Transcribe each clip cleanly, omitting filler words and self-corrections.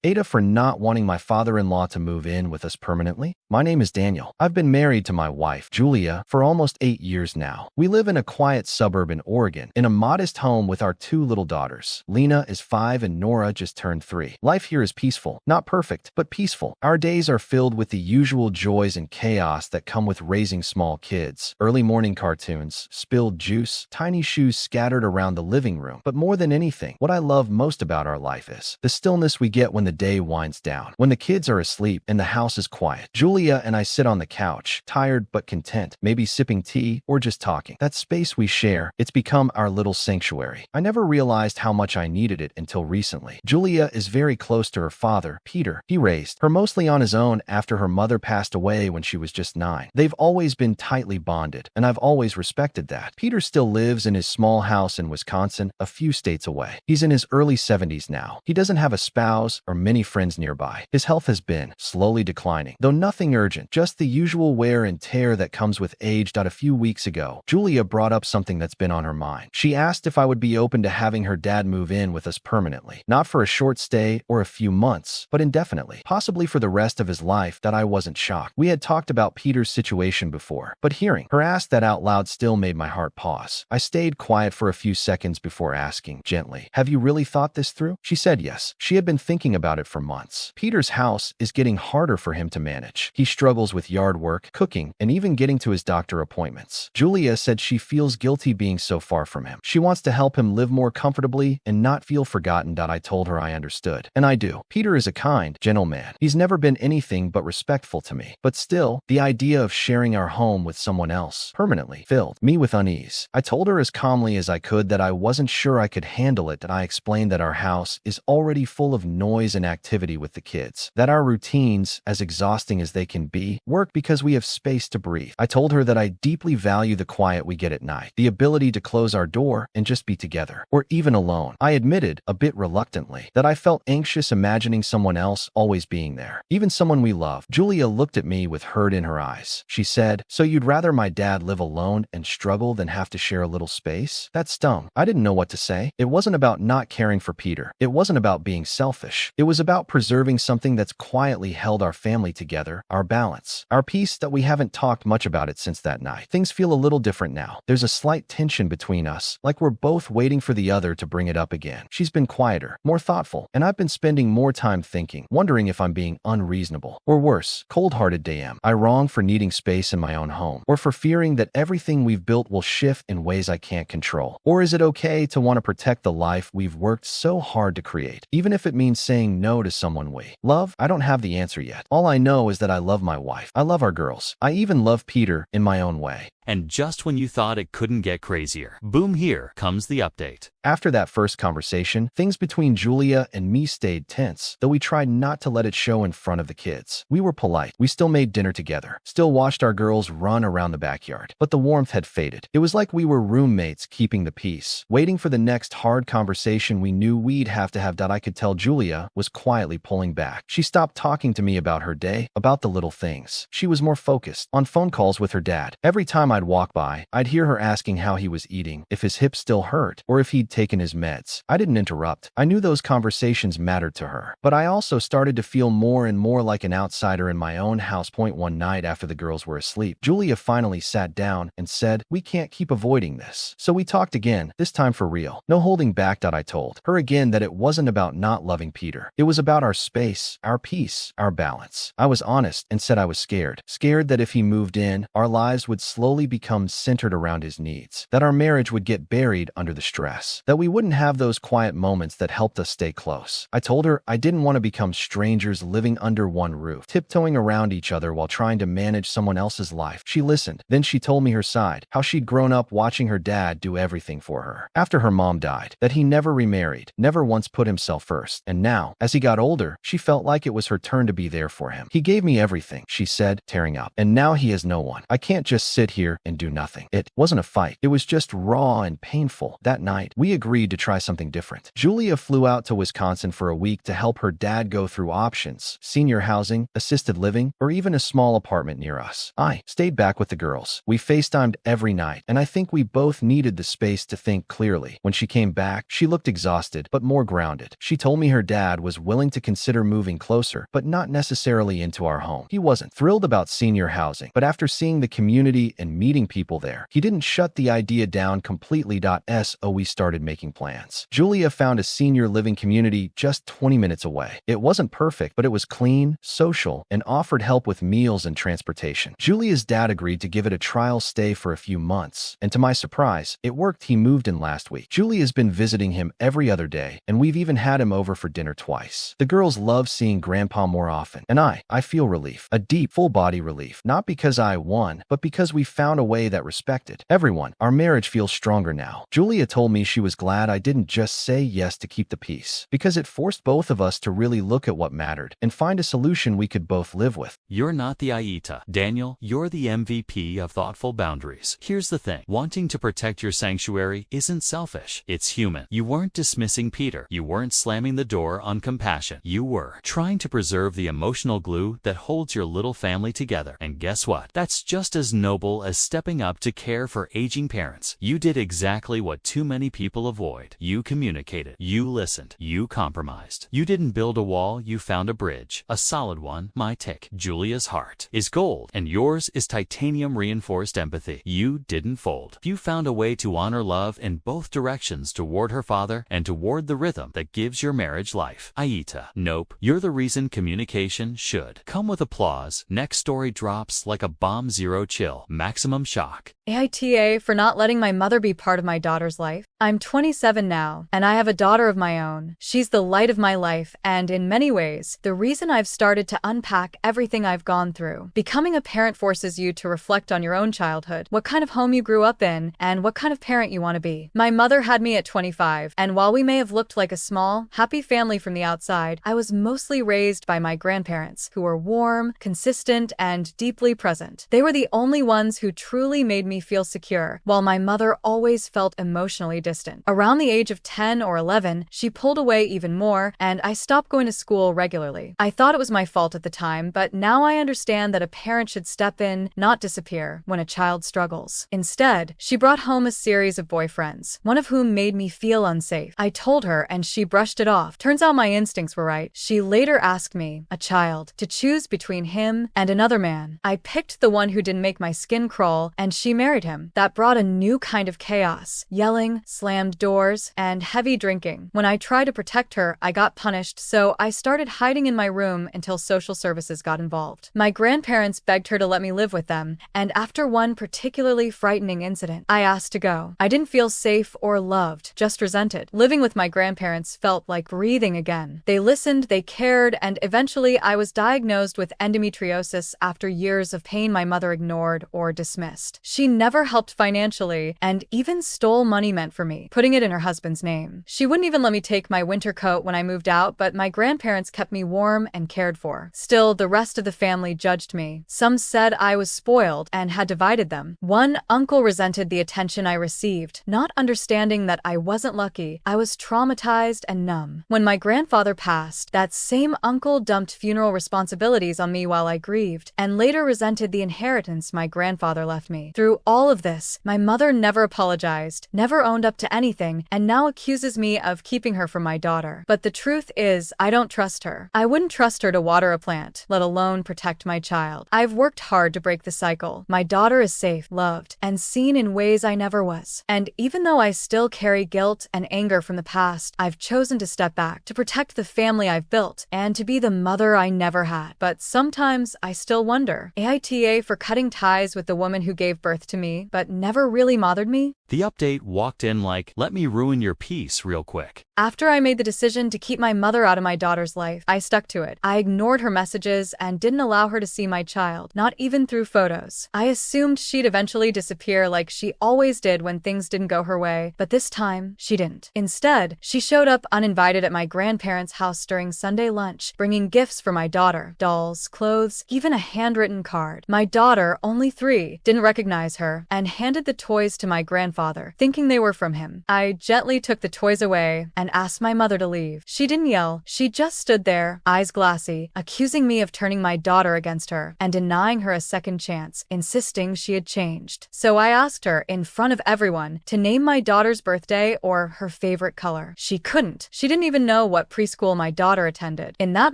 AITA for not wanting my father-in-law to move in with us permanently? My name is Daniel. I've been married to my wife, Julia, for almost 8 years now. We live in a quiet suburb in Oregon, in a modest home with our 2 little daughters. Lena is 5 and Nora just turned 3. Life here is peaceful. Not perfect, but peaceful. Our days are filled with the usual joys and chaos that come with raising small kids. Early morning cartoons, spilled juice, tiny shoes scattered around the living room. But more than anything, what I love most about our life is the stillness we get when the day winds down. When the kids are asleep and the house is quiet, Julia and I sit on the couch, tired but content, maybe sipping tea or just talking. That space we share, it's become our little sanctuary. I never realized how much I needed it until recently. Julia is very close to her father, Peter. He raised her mostly on his own after her mother passed away when she was just 9. They've always been tightly bonded, and I've always respected that. Peter still lives in his small house in Wisconsin, a few states away. He's in his early 70s now. He doesn't have a spouse or many friends nearby. His health has been slowly declining, though nothing urgent, just the usual wear and tear that comes with age. A few weeks ago, Julia brought up something that's been on her mind. She asked if I would be open to having her dad move in with us permanently, not for a short stay or a few months, but indefinitely, possibly for the rest of his life. That I wasn't shocked. We had talked about Peter's situation before, but hearing her ask that out loud still made my heart pause. I stayed quiet for a few seconds before asking, gently, "Have you really thought this through?" She said yes. She had been thinking about it for months. Peter's house is getting harder for him to manage. He struggles with yard work, cooking, and even getting to his doctor appointments. Julia said she feels guilty being so far from him. She wants to help him live more comfortably and not feel forgotten. I told her I understood. And I do. Peter is a kind, gentle man. He's never been anything but respectful to me. But still, the idea of sharing our home with someone else permanently filled me with unease. I told her as calmly as I could that I wasn't sure I could handle it, and I explained that our house is already full of noise and activity with the kids, that our routines, as exhausting as they can be, work because we have space to breathe. I told her that I deeply value the quiet we get at night, the ability to close our door and just be together, or even alone. I admitted, a bit reluctantly, that I felt anxious imagining someone else always being there, even someone we love. Julia looked at me with hurt in her eyes. She said, "So you'd rather my dad live alone and struggle than have to share a little space?" That stung. I didn't know what to say. It wasn't about not caring for Peter. It wasn't about being selfish. It was about preserving something that's quietly held our family together, our balance, our peace. That we haven't talked much about it since that night. Things feel a little different now. There's a slight tension between us, like we're both waiting for the other to bring it up again. She's been quieter, more thoughtful, and I've been spending more time thinking, wondering if I'm being unreasonable, or worse, cold-hearted. Am I wrong for needing space in my own home, or for fearing that everything we've built will shift in ways I can't control? Or is it okay to want to protect the life we've worked so hard to create, even if it means saying no to someone we love? I don't have the answer yet. All I know is that I love my wife. I love our girls. I even love Peter in my own way. And just when you thought it couldn't get crazier, boom, here comes the update. After that first conversation, things between Julia and me stayed tense, though we tried not to let it show in front of the kids. We were polite. We still made dinner together, still watched our girls run around the backyard. But the warmth had faded. It was like we were roommates keeping the peace, waiting for the next hard conversation we knew we'd have to have. I could tell Julia was quietly pulling back. She stopped talking to me about her day, about the little things. She was more focused on phone calls with her dad. Every time I'd walk by, I'd hear her asking how he was eating, if his hip still hurt, or if he'd taken his meds. I didn't interrupt. I knew those conversations mattered to her. But I also started to feel more and more like an outsider in my own house. One night after the girls were asleep, Julia finally sat down and said, "We can't keep avoiding this." So we talked again, this time for real. No holding back. I told her again that it wasn't about not loving Peter. It was about our space, our peace, our balance. I was honest and said I was scared. Scared that if he moved in, our lives would slowly become centered around his needs, that our marriage would get buried under the stress, that we wouldn't have those quiet moments that helped us stay close. I told her I didn't want to become strangers living under one roof, tiptoeing around each other while trying to manage someone else's life. She listened. Then she told me her side, how she'd grown up watching her dad do everything for her after her mom died, that he never remarried, never once put himself first. And now, as he got older, she felt like it was her turn to be there for him. "He gave me everything," she said, tearing up. "And now he has no one. I can't just sit here here and do nothing. It wasn't a fight. It was just raw and painful. That night, we agreed to try something different. Julia flew out to Wisconsin for a week to help her dad go through options: senior housing, assisted living, or even a small apartment near us. I stayed back with the girls. We FaceTimed every night, and I think we both needed the space to think clearly. When she came back, she looked exhausted, but more grounded. She told me her dad was willing to consider moving closer, but not necessarily into our home. He wasn't thrilled about senior housing, but after seeing the community and meeting people there, he didn't shut the idea down completely. So we started making plans. Julia found a senior living community just 20 minutes away. It wasn't perfect, but it was clean, social, and offered help with meals and transportation. Julia's dad agreed to give it a trial stay for a few months, and to my surprise, it worked. He moved in last week. Julia's been visiting him every other day, and we've even had him over for dinner twice. The girls love seeing Grandpa more often, and I feel relief. A deep, full-body relief. Not because I won, but because we found a way that respected everyone. Our marriage feels stronger now. Julia told me she was glad I didn't just say yes to keep the peace, because it forced both of us to really look at what mattered and find a solution we could both live with. You're not the AITA. Daniel, you're the MVP of thoughtful boundaries. Here's the thing. Wanting to protect your sanctuary isn't selfish. It's human. You weren't dismissing Peter. You weren't slamming the door on compassion. You were trying to preserve the emotional glue that holds your little family together. And guess what? That's just as noble as stepping up to care for aging parents. You did exactly what too many people avoid. You communicated. You listened. You compromised. You didn't build a wall. You found a bridge. A solid one. My take. Julia's heart is gold, and yours is titanium reinforced empathy. You didn't fold. You found a way to honor love in both directions, toward her father and toward the rhythm that gives your marriage life. AITA. Nope. You're the reason communication should come with applause. Next story drops like a bomb. Zero chill. Maximum shock. AITA for not letting my mother be part of my daughter's life. I'm 27 now, and I have a daughter of my own. She's the light of my life, and in many ways, the reason I've started to unpack everything I've gone through. Becoming a parent forces you to reflect on your own childhood, what kind of home you grew up in, and what kind of parent you want to be. My mother had me at 25, and while we may have looked like a small, happy family from the outside, I was mostly raised by my grandparents, who were warm, consistent, and deeply present. They were the only ones who truly made me feel secure, while my mother always felt emotionally distant. Around the age of 10 or 11, she pulled away even more, and I stopped going to school regularly. I thought it was my fault at the time, but now I understand that a parent should step in, not disappear, when a child struggles. Instead, she brought home a series of boyfriends, one of whom made me feel unsafe. I told her, and she brushed it off. Turns out my instincts were right. She later asked me, a child, to choose between him and another man. I picked the one who didn't make my skin crawl, and she married him. That brought a new kind of chaos: yelling, slammed doors, and heavy drinking. When I tried to protect her, I got punished, so I started hiding in my room until social services got involved. My grandparents begged her to let me live with them, and after one particularly frightening incident, I asked to go. I didn't feel safe or loved, just resented. Living with my grandparents felt like breathing again. They listened, they cared, and eventually I was diagnosed with endometriosis after years of pain my mother ignored or dismissed. She never helped financially, and even stole money meant for me, putting it in her husband's name. She wouldn't even let me take my winter coat when I moved out, but my grandparents kept me warm and cared for. Still, the rest of the family judged me. Some said I was spoiled and had divided them. One uncle resented the attention I received, not understanding that I wasn't lucky. I was traumatized and numb. When my grandfather passed, that same uncle dumped funeral responsibilities on me while I grieved, and later resented the inheritance my grandfather left me. Through all of this, my mother never apologized, never owned up to anything, and now accuses me of keeping her from my daughter. But the truth is, I don't trust her. I wouldn't trust her to water a plant, let alone protect my child. I've worked hard to break the cycle. My daughter is safe, loved, and seen in ways I never was. And even though I still carry guilt and anger from the past, I've chosen to step back, to protect the family I've built, and to be the mother I never had. But sometimes I still wonder, AITA for cutting ties with the woman who gave birth to me, but never really mothered me? The update walked in like, let me ruin your peace real quick. After I made the decision to keep my mother out of my daughter's life, I stuck to it. I ignored her messages and didn't allow her to see my child, not even through photos. I assumed she'd eventually disappear like she always did when things didn't go her way, but this time, she didn't. Instead, she showed up uninvited at my grandparents' house during Sunday lunch, bringing gifts for my daughter: dolls, clothes, even a handwritten card. My daughter, only 3, didn't recognize her, and handed the toys to my grandfather, thinking they were from him. I gently took the toys away and asked my mother to leave. She didn't yell. She just stood there, eyes glassy, accusing me of turning my daughter against her and denying her a second chance, insisting she had changed. So I asked her, in front of everyone, to name my daughter's birthday or her favorite color. She couldn't. She didn't even know what preschool my daughter attended. In that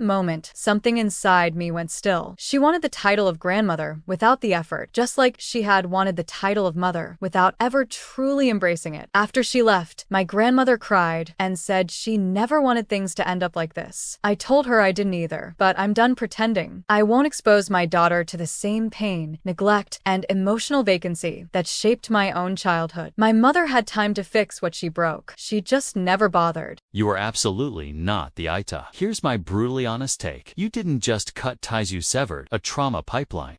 moment, something inside me went still. She wanted the title of grandmother without the effort, just like she had wanted the title of mother without ever truly embracing it. After she left, my grandmother cried and said she never wanted things to end up like this. I told her I didn't either, but I'm done pretending. I won't expose my daughter to the same pain, neglect, and emotional vacancy that shaped my own childhood. My mother had time to fix what she broke. She just never bothered. You are absolutely not the AITA. Here's my brutally honest take. You didn't just cut ties, you severed a trauma pipeline,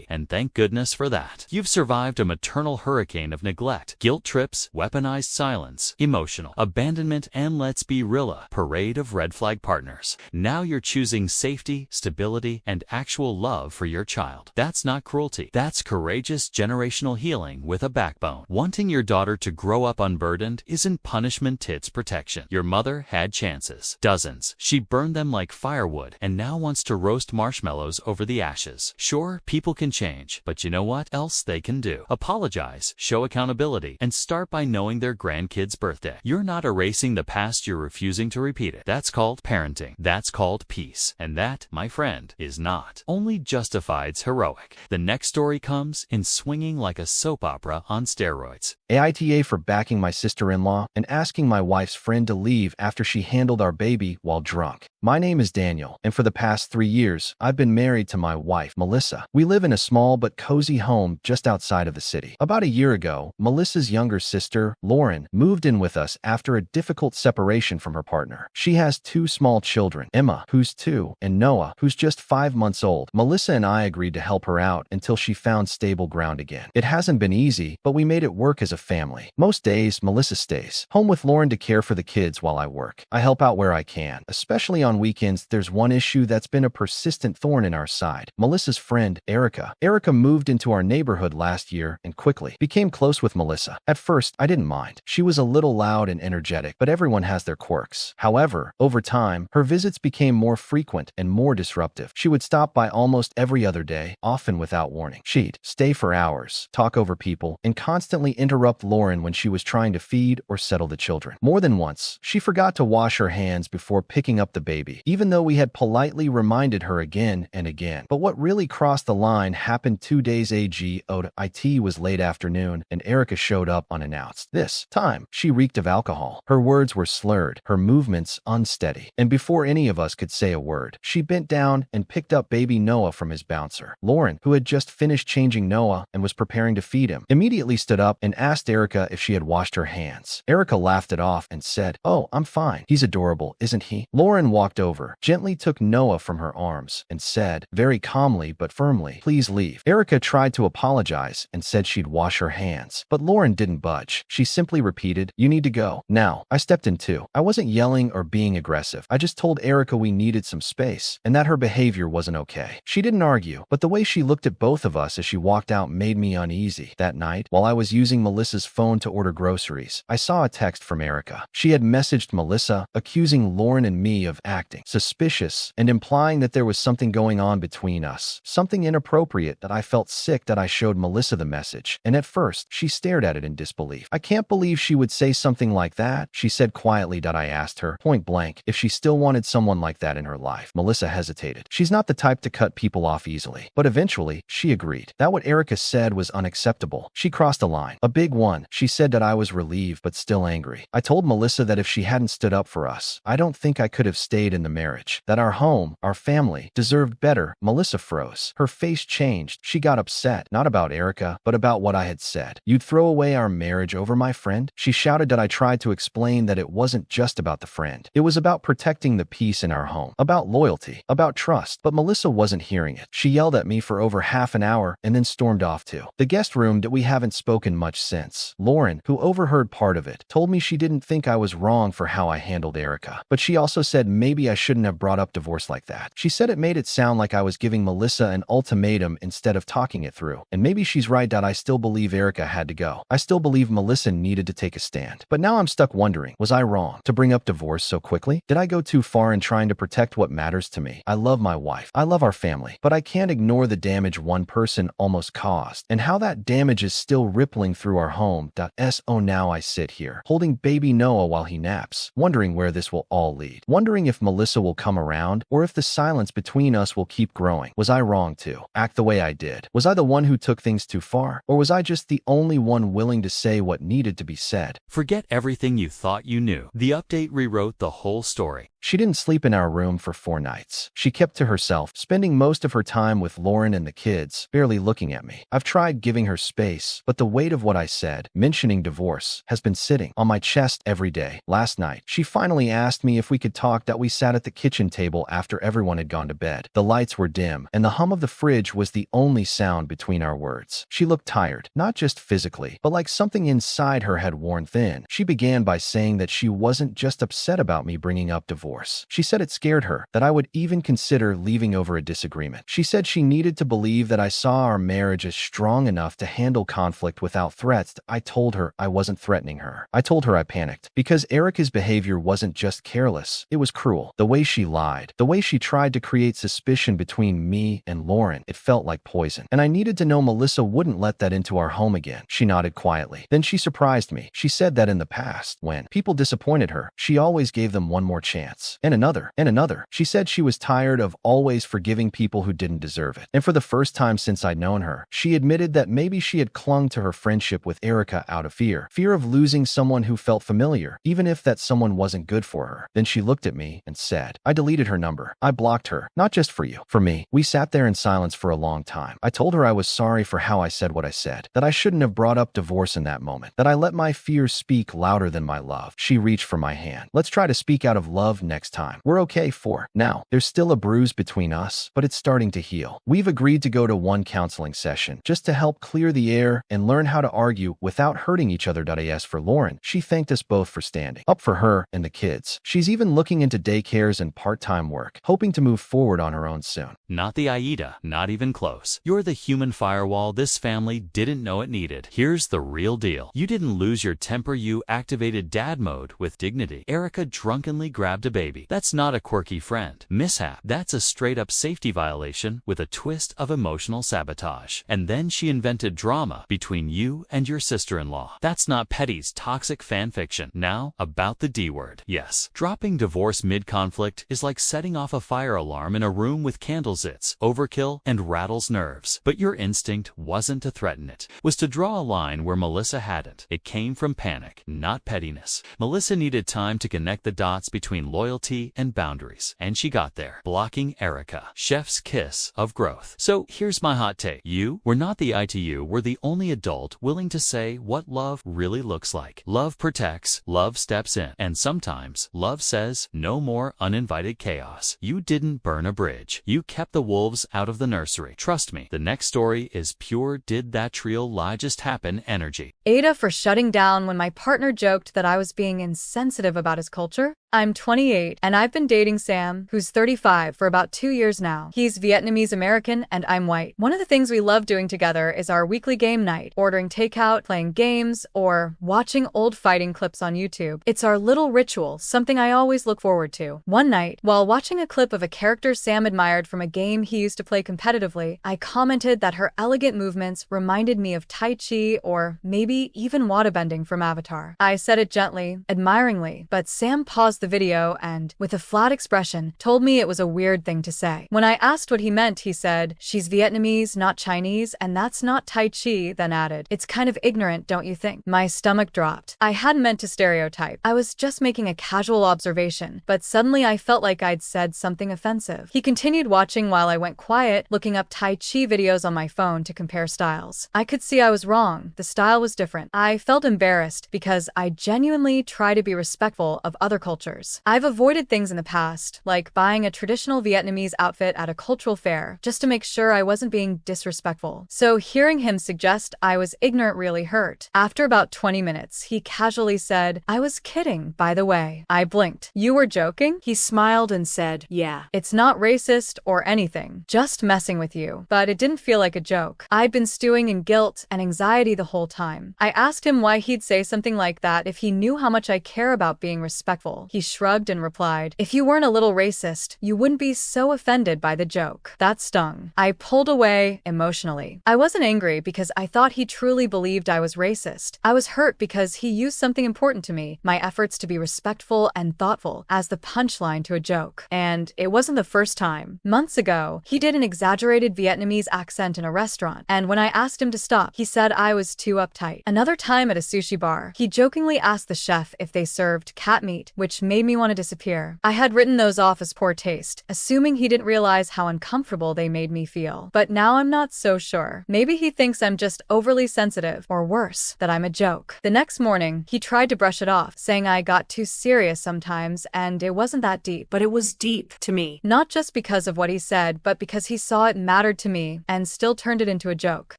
and thank goodness for that. You've survived a maternal hurricane of neglect, guilt trips, weaponized silence, emotional abandonment, and let's be real, a parade of red flag partners. Now you're choosing safety, stability, and actual love for your child. That's not cruelty. That's courageous generational healing with a backbone. Wanting your daughter to grow up unburdened isn't punishment, it's protection. Your mother had chances. Dozens. She burned them like firewood and now wants to roast marshmallows over the ashes. Sure, people can change, but you know what else they can do? Apologize, show accountability, and start by knowing their grandkid's birthday. You're not erasing the past, you're refusing to repeat it. That's called parenting. That's called peace. And that, my friend, is not only justified, it's heroic. The next story comes in swinging like a soap opera on steroids. AITA for backing my sister-in-law and asking my wife's friend to leave after she handled our baby while drunk. My name is Daniel, and for the past 3 years, I've been married to my wife, Melissa. We live in a small but cozy home just outside of the city. About a year ago, Melissa's younger sister, Lauren, moved in with us after a difficult separation from her partner. She has 2 small children, Emma, who's 2, and Noah, who's just 5 months old. Melissa and I agreed to help her out until she found stable ground again. It hasn't been easy, but we made it work as a family. Most days, Melissa stays home with Lauren to care for the kids while I work. I help out where I can, especially on weekends. There's one issue that's been a persistent thorn in our side. Melissa's friend, Erica. Erica moved into our neighborhood last year and quickly became close with Melissa. At first, I didn't mind. She was a little loud and energetic, but everyone has their quirks. However, over time, her visits became more frequent and more disruptive. She would stop by almost every other day, often without warning. She'd stay for hours, talk over people, and constantly interrupt Lauren when she was trying to feed or settle the children. More than once, she forgot to wash her hands before picking up the baby, even though we had politely reminded her again and again. But what really crossed the line happened 2 days ago. It was late afternoon, and Erica showed up unannounced. This time, she reeked of alcohol. Her words were slurred, her movements unsteady, and before any of us could say a word, she bent down and picked up baby Noah from his bouncer. Lauren, who had just finished changing Noah and was preparing to feed him, immediately stood up and asked Erica if she had washed her hands. Erica laughed it off and said, "Oh, I'm fine. He's adorable, isn't he?" Lauren walked over, gently took Noah from her arms, and said, very calmly but firmly, "Please leave." Erica tried to apologize and said she'd wash her hands, but Lauren didn't budge. She simply repeated, "You need to go." Now, I stepped in too. I wasn't yelling or being aggressive. I just told Erica we needed some space and that her behavior wasn't okay. She didn't argue, but the way she looked at both of us as she walked out made me uneasy. That night, while I was using Melissa's phone to order groceries, I saw a text from Erica. She had messaged Melissa, accusing Lauren and me of acting suspicious and implying that there was something going on between us, something inappropriate. That I felt sick that I showed Melissa the message, and at first, she stared at it in disbelief. "I can't believe she would say something like that," she said quietly. I asked her, point blank, if she still wanted someone like that in her life. Melissa hesitated. She's not the type to cut people off easily, but eventually, she agreed. That what Erica said was unacceptable. She crossed a line, a big one. She said that I was relieved but still angry. I told Melissa that if she hadn't stood up for us, I don't think I could have stayed in the marriage, that our home, our family, deserved better. Melissa froze. Her face changed. She got upset, not about Erica, but about what I had said. "You'd throw away our marriage over my friend?" She shouted. That I tried to explain that it wasn't just about the friend. It was about protecting the peace in our home, about loyalty, about trust. But Melissa wasn't hearing it. She yelled at me for over half an hour and then stormed off to the guest room. That we haven't spoken much since. Lauren, who overheard part of it, told me she didn't think I was wrong for how I handled Erica, but she also said maybe I shouldn't have brought up divorce like that. She said it made it sound like I was giving Melissa an ultimatum instead of talking it through. And maybe she's right that I still believe Erica had to go. I still believe Melissa needed to take a stand. But now I'm stuck wondering, was I wrong to bring up divorce so quickly? Did I go too far in trying to protect what matters to me? I love my wife. I love our family. But I can't ignore the damage one person almost caused and how that damage is still rippling through our home. So now I sit here, holding baby Noah while he naps, wondering where this will all lead. Wondering if Melissa will come around or if the silence between us will keep growing. Was I wrong to act the way I did? Was I the one who took things too far? Or was I just the only one willing to say what needed to be said? Forget everything you thought you knew. The update rewrote the whole story. She didn't sleep in our room for 4 nights. She kept to herself, spending most of her time with Lauren and the kids, barely looking at me. I've tried giving her space, but the weight of what I said, mentioning divorce, has been sitting on my chest every day. Last night, she finally asked me if we could talk. We sat at the kitchen table after everyone had gone to bed. The lights were dim, and the hum of the fridge was the only sound between our words. She looked tired, not just physically, but like something inside her had worn thin. She began by saying that she wasn't just upset about me bringing up divorce. She said it scared her, that I would even consider leaving over a disagreement. She said she needed to believe that I saw our marriage as strong enough to handle conflict without threats. I told her I wasn't threatening her. I told her I panicked because Erica's behavior wasn't just careless, it was cruel. The way she lied, the way she tried to create suspicion between me and Lauren, it felt like poison. And I needed to know Melissa wouldn't let that into our home again. She nodded quietly. Then she surprised me. She said that in the past, when people disappointed her, she always gave them one more chance. And another, and another. She said she was tired of always forgiving people who didn't deserve it. And for the first time since I'd known her, she admitted that maybe she had clung to her friendship with Erica out of fear. Fear of losing someone who felt familiar, even if that someone wasn't good for her. Then she looked at me and said, I deleted her number. I blocked her. Not just for you, for me. We sat there in silence for a long time. I told her I was sorry for how I said what I said, that I shouldn't have brought up divorce in that moment, that I let my fears speak louder than my love. She reached for my hand. Let's try to speak out of love next time. We're okay for now. There's still a bruise between us, but it's starting to heal. We've agreed to go to one counseling session just to help clear the air and learn how to argue without hurting each other. As for Lauren, she thanked us both for standing up for her and the kids. She's even looking into daycares and part-time work, hoping to move forward on her own soon. Not the AITA, not even close. You're the human firewall this family didn't know it needed. Here's the real deal. You didn't lose your temper, you activated dad mode with dignity. Erica drunkenly grabbed a baby. That's not a quirky friend mishap. That's a straight-up safety violation with a twist of emotional sabotage. And then she invented drama between you and your sister-in-law. That's not Petty's toxic fan fiction. Now, about the D word. Yes, dropping divorce mid-conflict is like setting off a fire alarm in a room with candles. It's overkill and rattles nerves. But your instinct wasn't to threaten it, was to draw a line where Melissa hadn't. It came from panic, not pettiness. Melissa needed time to connect the dots between loyalty and boundaries, and she got there, blocking Erica. Chef's kiss of growth. So here's my hot take. You were not the ITU, were the only adult willing to say what love really looks like. Love protects, love steps in, and sometimes love says no more uninvited chaos. You didn't burn a bridge. You kept the wolves out of the nursery. Trust me, the next story is pure did that real lie just happen energy. AITA for shutting down when my partner joked that I was being insensitive about his culture. I'm 28, and I've been dating Sam, who's 35, for about 2 years now. He's Vietnamese American, and I'm white. One of the things we love doing together is our weekly game night, ordering takeout, playing games, or watching old fighting clips on YouTube. It's our little ritual, something I always look forward to. One night, while watching a clip of a character Sam admired from a game he used to play competitively, I commented that her elegant movements reminded me of Tai Chi or maybe even waterbending from Avatar. I said it gently, admiringly, but Sam paused the video and, with a flat expression, told me it was a weird thing to say. When I asked what he meant, he said, "She's Vietnamese, not Chinese, and that's not Tai Chi," then added, "It's kind of ignorant, don't you think?" My stomach dropped. I hadn't meant to stereotype. I was just making a casual observation, but suddenly I felt like I'd said something offensive. He continued watching while I went quiet, looking up Tai Chi videos on my phone to compare styles. I could see I was wrong. The style was different. I felt embarrassed because I genuinely try to be respectful of other cultures. answers. I've avoided things in the past, like buying a traditional Vietnamese outfit at a cultural fair, just to make sure I wasn't being disrespectful. So hearing him suggest I was ignorant really hurt. After about 20 minutes, he casually said, "I was kidding, by the way." I blinked. "You were joking?" He smiled and said, "Yeah. It's not racist or anything. Just messing with you." But it didn't feel like a joke. I'd been stewing in guilt and anxiety the whole time. I asked him why he'd say something like that if he knew how much I care about being respectful. He shrugged and replied, "If you weren't a little racist, you wouldn't be so offended by the joke." That stung. I pulled away emotionally. I wasn't angry because I thought he truly believed I was racist. I was hurt because he used something important to me, my efforts to be respectful and thoughtful, as the punchline to a joke. And it wasn't the first time. Months ago, he did an exaggerated Vietnamese accent in a restaurant, and when I asked him to stop, he said I was too uptight. Another time at a sushi bar, he jokingly asked the chef if they served cat meat, which made me want to disappear. I had written those off as poor taste, assuming he didn't realize how uncomfortable they made me feel. But now I'm not so sure. Maybe he thinks I'm just overly sensitive, or worse, that I'm a joke. The next morning, he tried to brush it off, saying I got too serious sometimes and it wasn't that deep. But it was deep to me. Not just because of what he said, but because he saw it mattered to me and still turned it into a joke.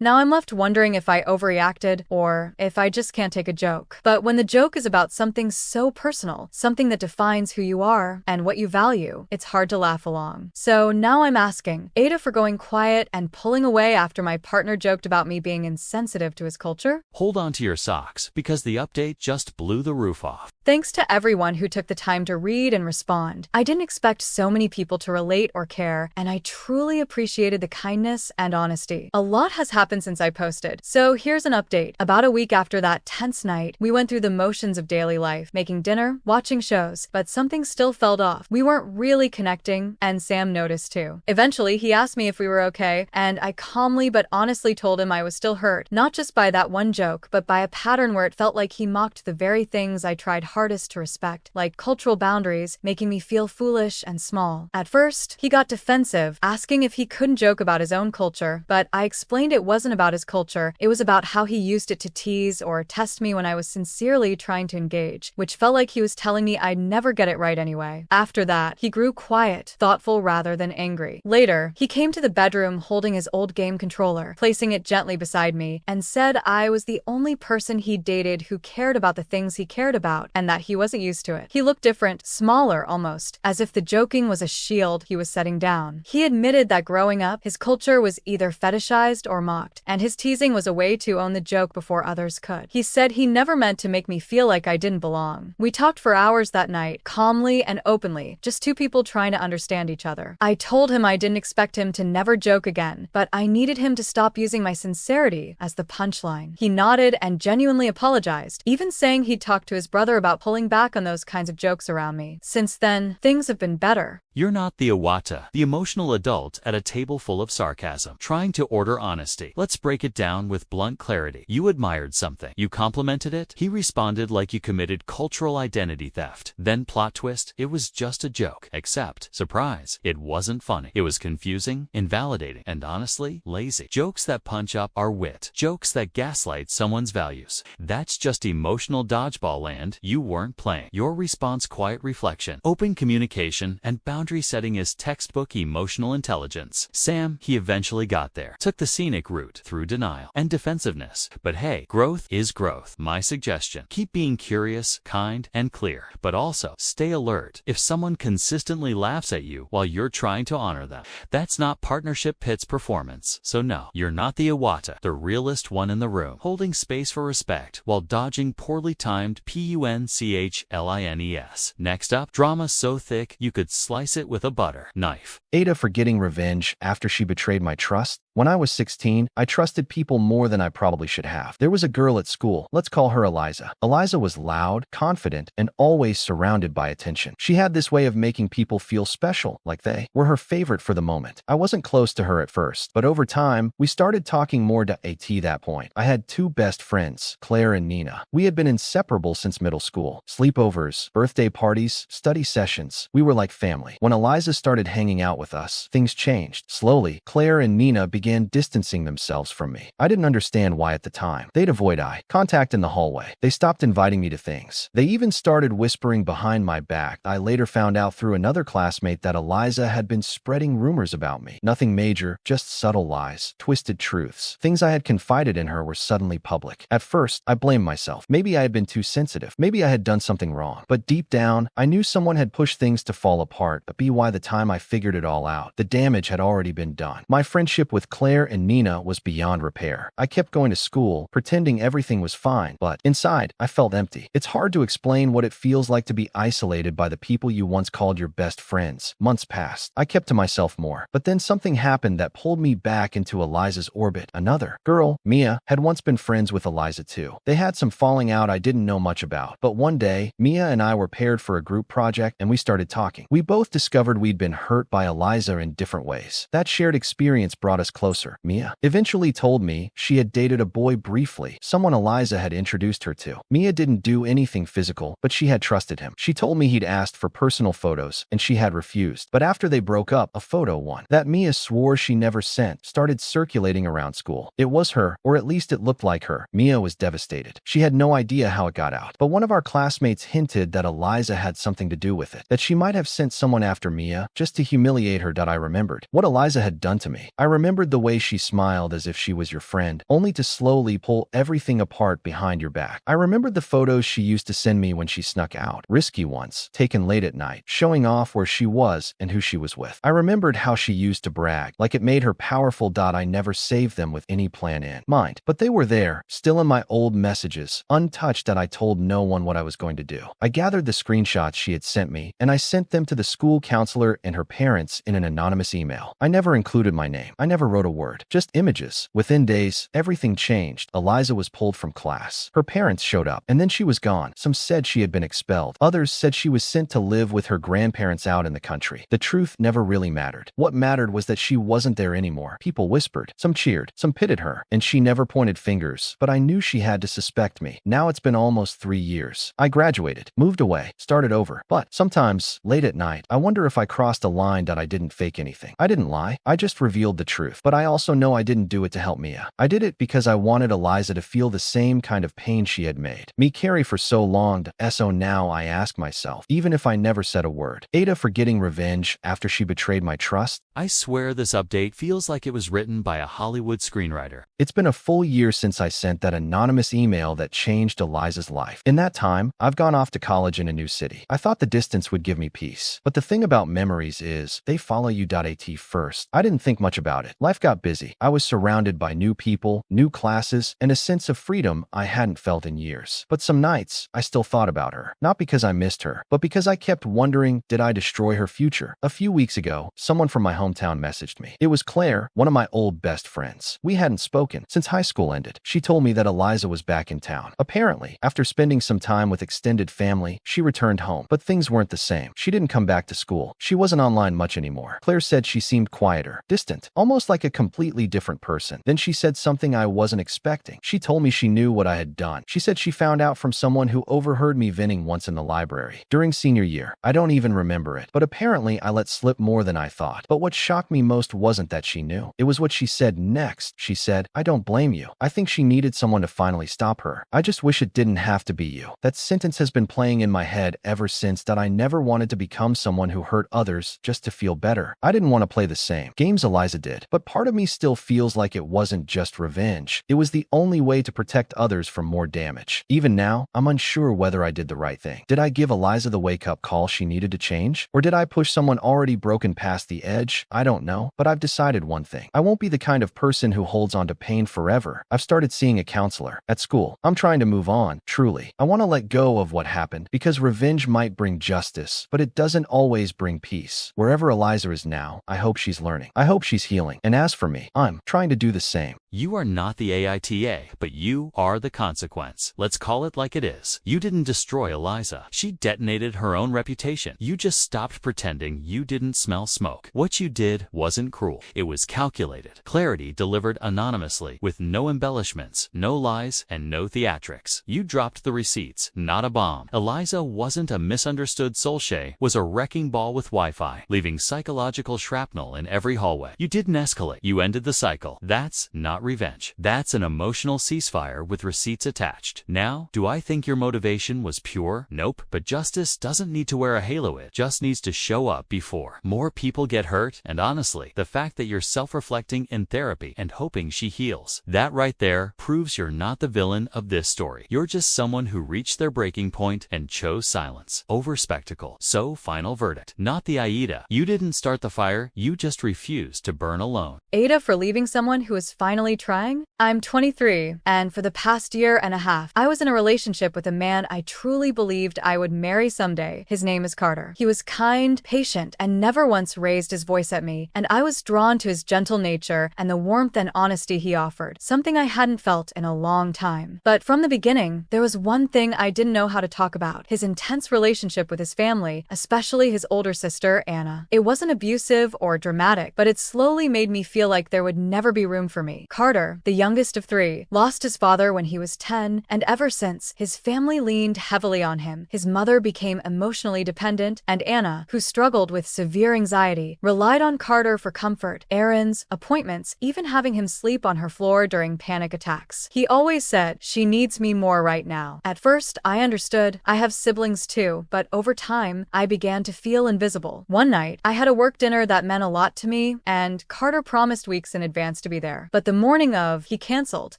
Now I'm left wondering if I overreacted or if I just can't take a joke. But when the joke is about something so personal, something that defines who you are and what you value, it's hard to laugh along. So now I'm asking AITA for going quiet and pulling away after my partner joked about me being insensitive to his culture? Hold on to your socks, because the update just blew the roof off. Thanks to everyone who took the time to read and respond. I didn't expect so many people to relate or care, and I truly appreciated the kindness and honesty. A lot has happened since I posted, so here's an update. About a week after that tense night, we went through the motions of daily life, making dinner, watching shows, but something still felt off. We weren't really connecting, and Sam noticed too. Eventually, he asked me if we were okay, and I calmly but honestly told him I was still hurt, not just by that one joke, but by a pattern where it felt like he mocked the very things I tried hardest to respect, like cultural boundaries, making me feel foolish and small. At first, he got defensive, asking if he couldn't joke about his own culture, but I explained it wasn't about his culture, it was about how he used it to tease or test me when I was sincerely trying to engage, which felt like he was telling me I'd never get it right anyway. After that, he grew quiet, thoughtful rather than angry. Later, he came to the bedroom holding his old game controller, placing it gently beside me, and said I was the only person he'd dated who cared about the things he cared about, and that he wasn't used to it. He looked different, smaller almost, as if the joking was a shield he was setting down. He admitted that growing up, his culture was either fetishized or mocked, and his teasing was a way to own the joke before others could. He said he never meant to make me feel like I didn't belong. We talked for hours that night, calmly and openly, just two people trying to understand each other. I told him I didn't expect him to never joke again, but I needed him to stop using my sincerity as the punchline. He nodded and genuinely apologized, even saying he'd talked to his brother about pulling back on those kinds of jokes around me. Since then, things have been better. You're not the AITA, the emotional adult at a table full of sarcasm, trying to order honesty. Let's break it down with blunt clarity. You admired something. You complimented it. He responded like you committed cultural identity theft. Then plot twist, it was just a joke. Except, surprise, it wasn't funny. It was confusing, invalidating, and honestly, lazy. Jokes that punch up are wit. Jokes that gaslight someone's values. That's just emotional dodgeball land you weren't playing. Your response, quiet reflection, open communication, and boundary setting is textbook emotional intelligence. Sam, he eventually got there. Took the scenic route through denial and defensiveness. But hey, growth is growth. My suggestion, keep being curious, kind, and clear. But also, stay alert. If someone consistently laughs at you while you're trying to honor them, that's not partnership Pitts performance. So no, you're not the AITA, the realest one in the room, holding space for respect while dodging poorly timed punchlines. Next up, drama so thick you could slice it with a butter knife. AITA for getting revenge after she betrayed my trust. When I was 16, I trusted people more than I probably should have. There was a girl at school, let's call her Eliza. Eliza was loud, confident, and always surrounded by attention. She had this way of making people feel special, like they were her favorite for the moment. I wasn't close to her at first, but over time, we started talking more to AT that point. I had two best friends, Claire and Nina. We had been inseparable since middle school. Sleepovers, birthday parties, study sessions. We were like family. When Eliza started hanging out with us, things changed. Slowly, Claire and Nina began distancing themselves from me. I didn't understand why at the time. They'd avoid eye contact in the hallway. They stopped inviting me to things. They even started whispering whispering behind my back. I later found out through another classmate that Eliza had been spreading rumors about me. Nothing major, just subtle lies, twisted truths. Things I had confided in her were suddenly public. At first, I blamed myself. Maybe I had been too sensitive. Maybe I had done something wrong. But deep down, I knew someone had pushed things to fall apart. But by the time I figured it all out, the damage had already been done. My friendship with Claire and Nina was beyond repair. I kept going to school, pretending everything was fine, but inside, I felt empty. It's hard to explain what it feels like to be isolated by the people you once called your best friends. Months passed. I kept to myself more. But then something happened that pulled me back into Eliza's orbit. Another girl, Mia, had once been friends with Eliza too. They had some falling out I didn't know much about. But one day, Mia and I were paired for a group project and we started talking. We both discovered we'd been hurt by Eliza in different ways. That shared experience brought us closer. Mia eventually told me she had dated a boy briefly, someone Eliza had introduced her to. Mia didn't do anything physical, but she had trusted him. She told me he'd asked for personal photos, and she had refused. But after they broke up, a photo one that Mia swore she never sent started circulating around school. It was her, or at least it looked like her. Mia was devastated. She had no idea how it got out. But one of our classmates hinted that Eliza had something to do with it, that she might have sent someone after Mia just to humiliate her. I remembered what Eliza had done to me. I remembered the way she smiled as if she was your friend, only to slowly pull everything apart behind your back. I remembered the photos she used to send me when she snuck out, risky ones, taken late at night, showing off where she was and who she was with. I remembered how she used to brag, like it made her powerful. I never saved them with any plan in mind, but they were there, still in my old messages, untouched. That I told no one what I was going to do. I gathered the screenshots she had sent me, and I sent them to the school counselor and her parents in an anonymous email. I never included my name. I never wrote a word, just images. Within days, everything changed. Eliza was pulled from class. Her parents showed up, and then she was gone. Some said she had been expelled. Others said she was sent to live with her grandparents out in the country. The truth never really mattered. What mattered was that she wasn't there anymore. People whispered. Some cheered. Some pitied her. And she never pointed fingers. But I knew she had to suspect me. Now it's been almost 3 years. I graduated, moved away, started over. But sometimes, late at night, I wonder if I crossed a line. I didn't fake anything. I didn't lie. I just revealed the truth. But I also know I didn't do it to help Mia. I did it because I wanted Eliza to feel the same kind of pain she had made me carry for so long. So now I ask myself, even if I never said a word, AITA for getting revenge after she betrayed my trust? I swear this update feels like it was written by a Hollywood screenwriter. It's been a full year since I sent that anonymous email that changed Eliza's life. In that time, I've gone off to college in a new city. I thought the distance would give me peace. But the thing about memories is, they follow you. At first, I didn't think much about it. Life got busy. I was surrounded by new people, new classes, and a sense of freedom I hadn't felt in years. But some nights, I still thought about her. Not because I missed her, but because I kept wondering, did I destroy her future? A few weeks ago, someone from my hometown messaged me. It was Claire, one of my old best friends. We hadn't spoken since high school ended. She told me that Eliza was back in town. Apparently, after spending some time with extended family, she returned home. But things weren't the same. She didn't come back to school. She wasn't online much anymore. Claire said she seemed quieter, distant, almost like a completely different person. Then she said something I wasn't expecting. She told me she knew what I had done. She said she found out from someone who overheard me venting once in the library during senior year. I don't even remember it, but apparently I let slip more than I thought. But what shocked me most wasn't that she knew. It was what she said next. She said, "I don't blame you. I think she needed someone to finally stop her. I just wish it didn't have to be you." That sentence has been playing in my head ever since. That I never wanted to become someone who hurt others just to feel better. I didn't want to play the same games Eliza did, but part of me still feels like it wasn't just revenge. It was the only way to protect others from more damage. Even now, I'm unsure whether I did the right thing. Did I give Eliza the wake-up call she needed to change? Or did I push someone already broken past the edge? I don't know, but I've decided one thing. I won't be the kind of person who holds on to pain forever. I've started seeing a counselor. At school, I'm trying to move on, truly. I want to let go of what happened, because revenge might bring justice, but it doesn't always bring peace. Wherever Eliza is now, I hope she's learning. I hope she's healing. And as for me, I'm trying to do the same. You are not the AITA, but you are the consequence. Let's call it like it is. You didn't destroy Eliza. She detonated her own reputation. You just stopped pretending you didn't smell smoke. What you did wasn't cruel. It was calculated. Clarity delivered anonymously, with no embellishments, no lies, and no theatrics. You dropped the receipts, not a bomb. Eliza wasn't a misunderstood Solskjaer, was a wrecking ball with Wi-Fi, leaving psychological shrapnel in every hallway. You didn't escalate. You ended the cycle. That's not revenge. That's an emotional ceasefire with receipts attached. Now, do I think your motivation was pure? No. Nope, but justice doesn't need to wear a halo, it just needs to show up before more people get hurt. And honestly, the fact that you're self-reflecting in therapy and hoping she heals, that right there proves you're not the villain of this story. You're just someone who reached their breaking point and chose silence over spectacle. So, final verdict. Not the AITA. You didn't start the fire, you just refused to burn alone. AITA for leaving someone who is finally trying? I'm 23, and for the past year and a half, I was in a relationship with a man I truly believed I would marry someday. His name is Carter. He was kind, patient, and never once raised his voice at me, and I was drawn to his gentle nature and the warmth and honesty he offered, something I hadn't felt in a long time. But from the beginning, there was one thing I didn't know how to talk about: his intense relationship with his family, especially his older sister, Anna. It wasn't abusive or dramatic, but it slowly made me feel like there would never be room for me. Carter, the youngest of three, lost his father when he was 10, and ever since, his family leaned heavily on him. His mother became emotionally dependent, and Anna, who struggled with severe anxiety, relied on Carter for comfort, errands, appointments, even having him sleep on her floor during panic attacks. He always said, "She needs me more right now." At first, I understood. I have siblings too, but over time, I began to feel invisible. One night, I had a work dinner that meant a lot to me, and Carter promised weeks in advance to be there. But the morning of, he canceled.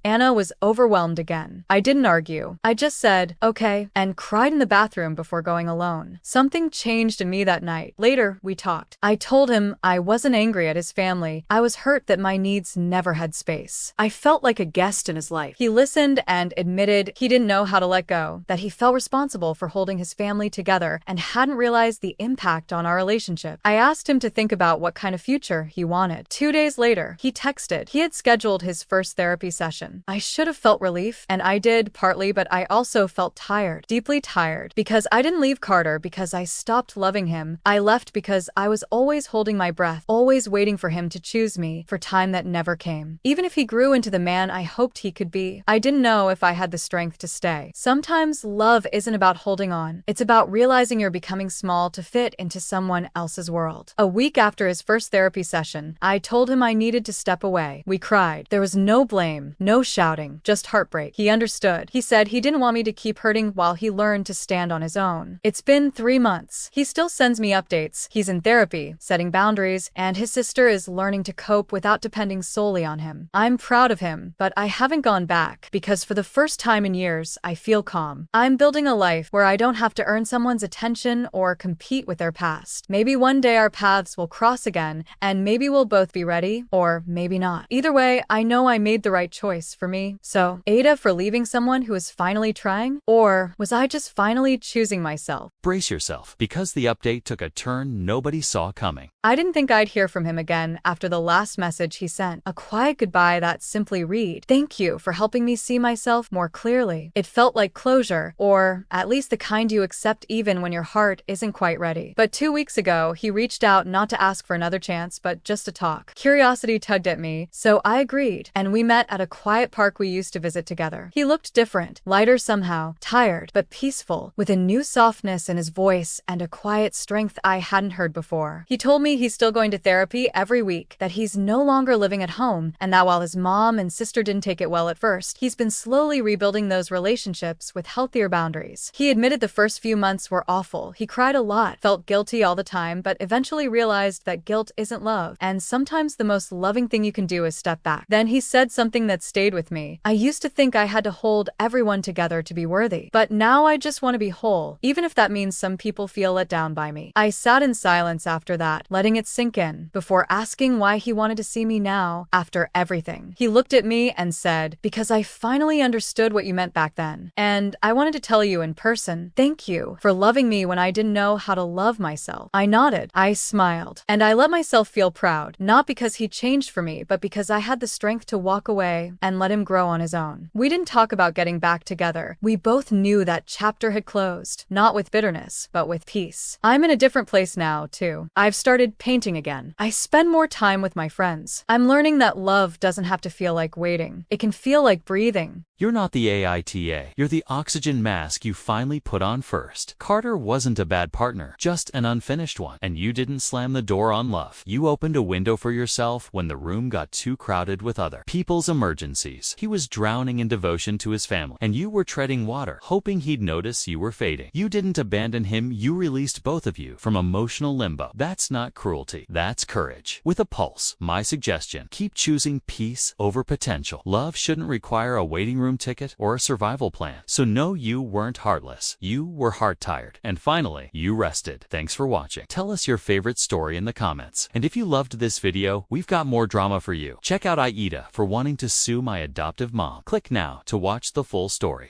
Anna was overwhelmed again. I didn't argue. I just said, "Okay," and cried in the bathroom before going alone. Something changed in me that night. Later, we talked. I told him I wasn't angry at his family. I was hurt that my needs never had space. I felt like a guest in his life. He listened and admitted he didn't know how to let go, that he felt responsible for holding his family together and hadn't realized the impact on our relationship. I asked him to think about what kind of future he wanted. 2 days later, he texted. He had scheduled his first therapy session. I should have felt relief, and I did, partly, but I also felt tired, deeply tired, because I didn't leave Carter because I stopped loving him. I left because I was always holding my breath, always waiting for him to choose me, for time that never came. Even if he grew into the man I hoped he could be, I didn't know if I had the strength to stay. Sometimes love isn't about holding on. It's about realizing you're becoming small to fit into someone else's world. A week after his first therapy session, I told him I needed to step away. We cried. There was no blame, no shouting, just heartbreak. He understood. He said he didn't want me to keep hurting while he learned to stand on his own. It's been 3 months. He still sends me updates. He's in therapy, setting boundaries, and his sister is learning to cope without depending solely on him. I'm proud of him, but I haven't gone back because for the first time in years, I feel calm. I'm building a life where I don't have to earn someone's attention or compete with their past. Maybe one day our paths will cross again, and maybe we'll both be ready, or maybe not. Either way, I know I made the right choice for me. So, AITA for leaving someone who is finally trying? Or was I just finally choosing myself? Brace yourself, because the update took a turn nobody saw coming. I didn't think I'd hear from him again after the last message he sent. A quiet goodbye that simply read, "Thank you for helping me see myself more clearly." It felt like closure, or at least the kind you accept even when your heart isn't quite ready. But 2 weeks ago, he reached out not to ask for another chance, but just to talk. Curiosity tugged at me, so I agreed, and we met at a quiet park we used to visit together. He looked different, lighter somehow, tired, but peaceful, with a new softness in his voice and a quiet strength I hadn't heard before. He told me he's still going to therapy every week, that he's no longer living at home, and that while his mom and sister didn't take it well at first, he's been slowly rebuilding those relationships with healthier boundaries. He admitted the first few months were awful. He cried a lot, felt guilty all the time, but eventually realized that guilt isn't love, and sometimes the most loving thing you can do is step back. Then he said something that stayed with me. "I used to think I had to hold everyone together to be worthy, but now I just want to be whole, even if that means some people feel let down by me." I sat in silence after that, letting it sink in, before asking why he wanted to see me now, after everything. He looked at me and said, "Because I finally understood what you meant back then, and I wanted to tell you in person. Thank you for loving me when I didn't know how to love myself." I nodded. I smiled. And I let myself feel proud, not because he changed for me, but because I had the strength to walk away and let him grow on his own. We didn't talk about getting back together. We both knew that chapter had closed, not with bitterness, but with peace. I'm in a different place now, too. I've started painting again. I spend more time with my friends. I'm learning that love doesn't have to feel like waiting. It can feel like breathing. You're not the AITA, you're the oxygen mask you finally put on first. Carter wasn't a bad partner, just an unfinished one. And you didn't slam the door on love. You opened a window for yourself when the room got too crowded with other people's emergencies. He was drowning in devotion to his family, and you were treading water, hoping he'd notice you were fading. You didn't abandon him, you released both of you from emotional limbo. That's not cruelty, that's courage. With a pulse, my suggestion, keep choosing peace over potential. Love shouldn't require a waiting room ticket or a survival plan. So no, you weren't heartless. You were heart-tired. And finally, you rested. Thanks for watching. Tell us your favorite story in the comments. And if you loved this video, we've got more drama for you. Check out AITA for wanting to sue my adoptive mom. Click now to watch the full story.